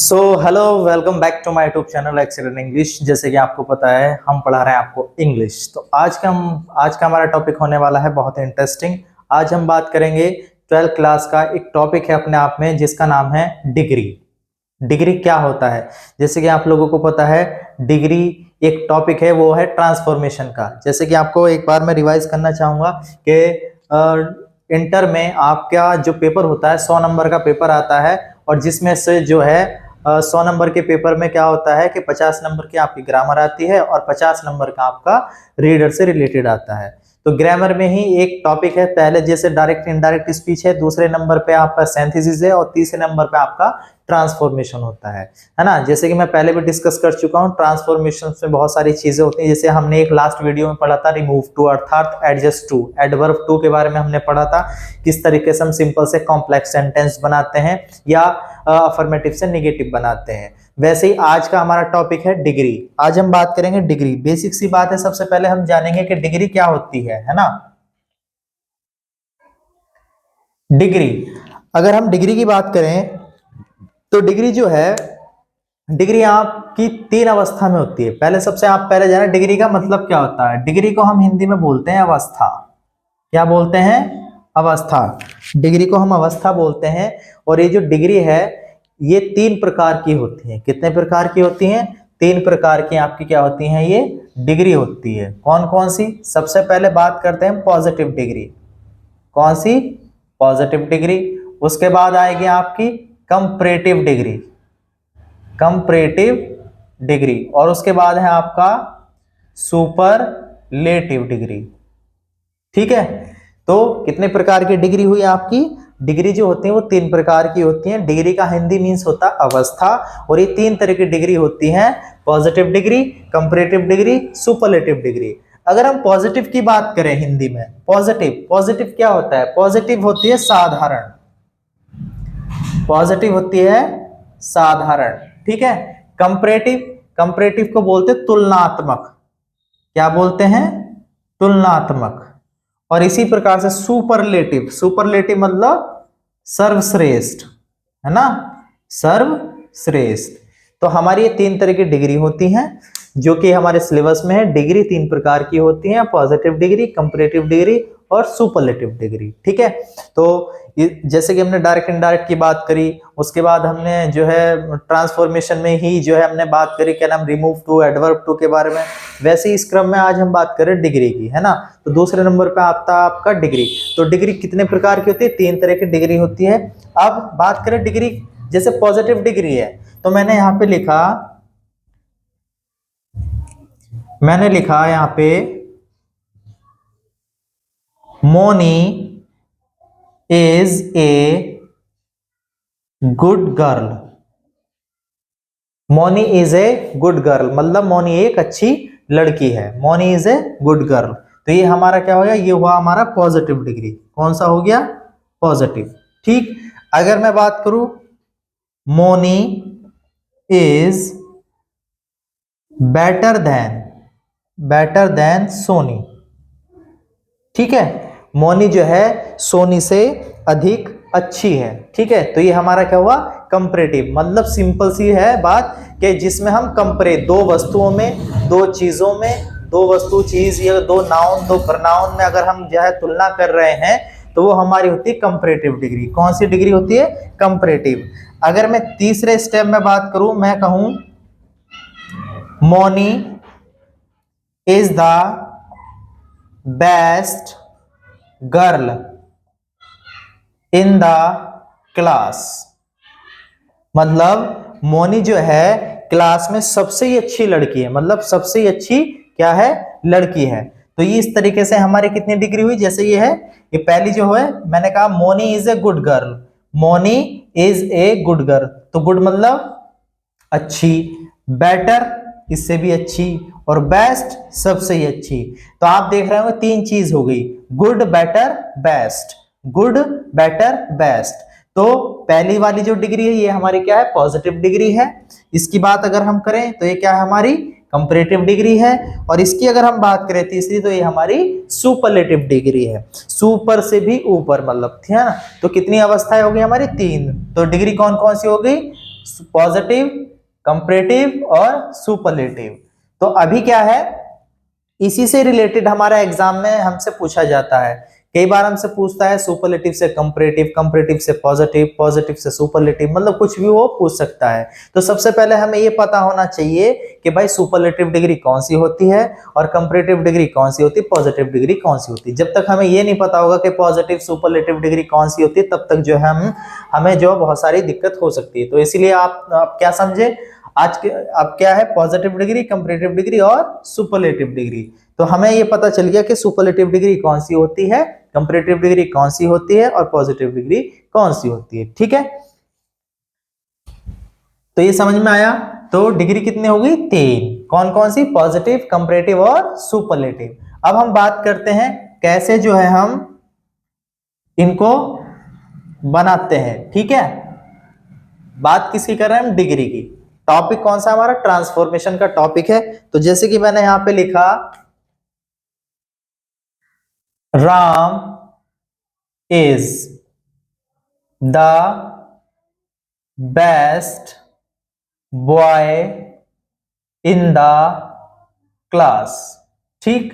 So hello, welcome back to my YouTube channel excellent English. जैसे कि आपको पता है हम पढ़ा रहे हैं आपको इंग्लिश। तो आज का हमारा टॉपिक होने वाला है बहुत इंटरेस्टिंग। आज हम बात करेंगे 12th क्लास का एक टॉपिक है अपने आप में, जिसका नाम है डिग्री। डिग्री क्या होता है? जैसे कि आप लोगों को पता है डिग्री एक टॉपिक है, वो है ट्रांसफॉर्मेशन का। जैसे कि आपको एक बार मैं रिवाइज करना चाहूंगा कि इंटर में आपका जो पेपर होता है 100 नंबर का पेपर आता है, और जिसमें से जो है 100 नंबर के पेपर में क्या होता है कि 50 नंबर की आपकी ग्रामर आती है और 50 नंबर का आपका रीडर से रिलेटेड आता है। तो ग्रामर में ही एक टॉपिक है, पहले जैसे डायरेक्ट इनडायरेक्ट स्पीच है, दूसरे नंबर पे आपका सिंथेसिस है, और तीसरे नंबर पे आपका ट्रांसफॉर्मेशन होता है ना। जैसे कि मैं पहले भी डिस्कस कर चुका हूँ, ट्रांसफॉर्मेशन में बहुत सारी चीजें होती हैं। जैसे हमने एक लास्ट वीडियो में पढ़ा था रिमूव टू अर्थात एडजस्ट टू, एडवर्ब टू के बारे में हमने पढ़ा था, किस तरीके से हम सिंपल से कॉम्प्लेक्स सेंटेंस बनाते हैं या अफर्मेटिव से नेगेटिव बनाते हैं। वैसे ही आज का हमारा टॉपिक है डिग्री। आज हम बात करेंगे डिग्री। बेसिक सी बात है, सबसे पहले हम जानेंगे कि डिग्री क्या होती है ना। डिग्री, अगर हम डिग्री की बात करें तो डिग्री जो है, डिग्री आपकी 3 अवस्था में होती है। पहले सबसे आप पहले जाने डिग्री का मतलब क्या होता है। डिग्री को हम हिंदी में बोलते हैं अवस्था। क्या बोलते हैं? अवस्था। डिग्री को हम अवस्था बोलते हैं। और ये जो डिग्री है ये 3 प्रकार की होती है। कितने प्रकार की होती हैं? 3 प्रकार की आपकी क्या होती हैं, ये डिग्री होती है। कौन कौन सी? सबसे पहले बात करते हैं पॉजिटिव डिग्री। कौन सी? Positive degree. उसके बाद आएगी आपकी कंपैरेटिव डिग्री, कंपैरेटिव डिग्री। और उसके बाद है आपका सुपरलेटिव डिग्री। ठीक है, तो कितने प्रकार की डिग्री हुई आपकी? डिग्री जो होती है वो 3 प्रकार की होती हैं। डिग्री का हिंदी मीन्स होता है अवस्था, और ये 3 तरह की डिग्री होती हैं, positive degree, comparative degree, superlative degree. अगर हम पॉजिटिव की बात करें हिंदी में, पॉजिटिव, पॉजिटिव क्या होता है? पॉजिटिव होती है साधारण, पॉजिटिव होती है साधारण। ठीक है। कंपैरेटिव, कंपैरेटिव को बोलते हैं तुलनात्मक। क्या बोलते हैं? तुलनात्मक। और इसी प्रकार से सुपरलेटिव, सुपरलेटिव मतलब सर्वश्रेष्ठ, है ना, सर्वश्रेष्ठ। तो हमारी ये 3 तरह की डिग्री होती हैं जो कि हमारे सिलेबस में है। डिग्री 3 प्रकार की होती हैं, पॉजिटिव डिग्री, कंपैरेटिव डिग्री और सुपरलेटिव डिग्री। ठीक है। तो जैसे कि हमने डायरेक्ट इनडायरेक्ट की बात करी, उसके बाद हमने जो है ट्रांसफॉर्मेशन में ही जो है हमने बात करी, क्या नाम, रिमूव टू, एडवर्ब टू के बारे में। वैसे ही इस क्रम में आज हम बात करें डिग्री की, है ना। तो दूसरे नंबर पे आता है आपका डिग्री। तो डिग्री कितने प्रकार की होती है? 3 तरह की डिग्री होती है। अब बात करें डिग्री, जैसे पॉजिटिव डिग्री है तो मैंने यहाँ पे लिखा, यहाँ पे Moni is a good girl. Moni is a good girl मतलब मोनी एक अच्छी लड़की है। Moni is a good girl. तो ये हमारा क्या हो गया? ये हुआ हमारा पॉजिटिव डिग्री। कौन सा हो गया? पॉजिटिव। ठीक। अगर मैं बात करूं Moni is better than Soni. ठीक है, मोनी जो है सोनी से अधिक अच्छी है। ठीक है, तो ये हमारा क्या हुआ? कंपैरेटिव। मतलब सिंपल सी है बात कि जिसमें हम कंपेयर, 2 वस्तुओं में, 2 चीजों में, 2 वस्तु चीज या 2 नाउन 2 प्रोनाउन में अगर हम जो है तुलना कर रहे हैं तो वो हमारी होती है कंपैरेटिव डिग्री। कौन सी डिग्री होती है? कंपैरेटिव। अगर मैं तीसरे स्टेप में बात करूं, मैं कहूं Moni is the best girl in the class. मतलब मोनी जो है क्लास में सबसे ही अच्छी लड़की है, मतलब सबसे ही अच्छी क्या है? लड़की है। तो ये इस तरीके से हमारी कितनी डिग्री हुई? जैसे ये है, ये पहली जो है मैंने कहा Moni is a good girl, Moni is a good girl. तो गुड मतलब अच्छी, बेटर इससे भी अच्छी, और बेस्ट सबसे ही अच्छी। तो आप देख रहे होंगे 3 चीज हो गई, good, better, best, good, better, best. तो पहली वाली जो डिग्री है ये हमारी क्या है? पॉजिटिव डिग्री है। इसकी बात अगर हम करें तो ये क्या है? हमारी कंपैरेटिव डिग्री है। और इसकी अगर हम बात करें तीसरी, तो ये हमारी सुपरलेटिव डिग्री है। सुपर से भी ऊपर मतलब, है ना। तो कितनी अवस्थाएं हो गई हमारी? 3। तो डिग्री कौन कौन सी हो गई? पॉजिटिव, कंपैरेटिव और सुपरलेटिव। तो अभी क्या है, इसी से रिलेटेड हमारा एग्जाम में हमसे पूछा जाता है। कई बार हमसे पूछता है सुपरलेटिव से कंपैरेटिव, कंपैरेटिव से पॉजिटिव, पॉजिटिव से सुपरलेटिव, मतलब कुछ भी वो पूछ सकता है। तो सबसे पहले हमें ये पता होना चाहिए कि भाई सुपरलेटिव डिग्री कौन सी होती है और कंपैरेटिव डिग्री कौन सी होती है, पॉजिटिव डिग्री कौन सी होती है। जब तक हमें ये नहीं पता होगा कि पॉजिटिव सुपरलेटिव डिग्री कौन सी होती है, तब तक जो है हमें जो बहुत सारी दिक्कत हो सकती है। तो इसीलिए आप क्या समझे, आज के अब क्या है, पॉजिटिव डिग्री, कंपैरेटिव डिग्री और सुपरलेटिव डिग्री। तो हमें ये पता चल गया कि सुपरलेटिव डिग्री कौन सी होती है, कंपैरेटिव डिग्री कौन सी होती है और पॉजिटिव डिग्री कौन सी होती है। ठीक है, तो ये समझ में आया। तो डिग्री कितनी होगी, 3। कौन कौन सी, पॉजिटिव, कंपैरेटिव और सुपरलेटिव। अब हम बात करते हैं कैसे जो है हम इनको बनाते हैं। ठीक है, बात किसकी कर रहे हैं हम, डिग्री की। टॉपिक कौन सा हमारा, ट्रांसफॉर्मेशन का टॉपिक है। तो जैसे कि मैंने यहां पे लिखा, Ram is the best boy in the class. ठीक,